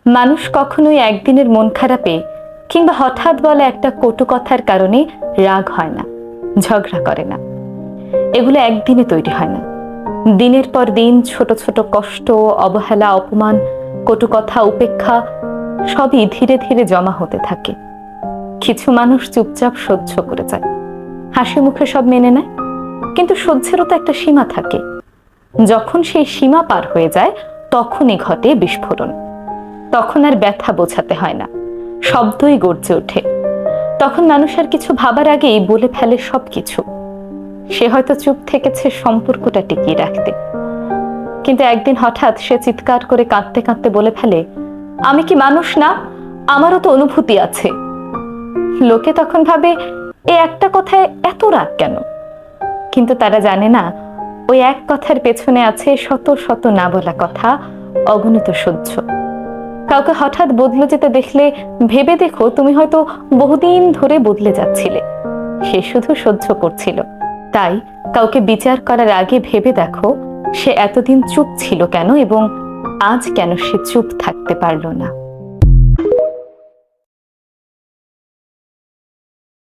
মানুষ কখনোই একদিনের মন খারাপে কিংবা হঠাৎ বলা একটা কটু কথার কারণে রাগ হয় না, ঝগড়া করে না। এগুলো একদিনে তৈরি হয় না। দিনের পর দিন ছোট ছোট কষ্ট, অবহেলা, অপমান, কটু কথা, উপেক্ষা সবই ধীরে ধীরে জমা হতে থাকে। কিছু মানুষ চুপচাপ সহ্য করে যায়, হাসি মুখে সব মেনে নেয়। কিন্তু সহ্যেরও তো একটা সীমা থাকে। যখন সেই সীমা পার হয়ে যায় তখনই ঘটে বিস্ফোরণ। তখন আর ব্যথা বোঝাতে হয় না, শব্দই গর্জে ওঠে। তখন মানুষ আর কিছু ভাবার আগেই বলে ফেলে সবকিছু। সে হয়তো চুপ থেকেছে সম্পর্কটা টিকিয়ে রাখতে, কিন্তু একদিন হঠাৎ সে চিৎকার করে কাঁদতে কাঁদতে বলে ফেলে, আমি কি মানুষ না? আমারও তো অনুভূতি আছে। লোকে তখন ভাবে, এ একটা কথায় এত রাগ কেন? কিন্তু তারা জানে না, ওই এক কথার পেছনে আছে শত শত না বলা কথা, অগণিত সহ্য। কাউকে হঠাৎ বদলে যেতে দেখলে ভেবে দেখো, তুমি হয়তো বহুদিন ধরে বদলে যাচ্ছিলে। সে শুধু সহ্য করছিল। তাই কাউকে বিচার করার আগে ভেবে দেখো, সে এতদিন চুপ ছিল কেন এবং আজ কেন সে চুপ থাকতে পারল না।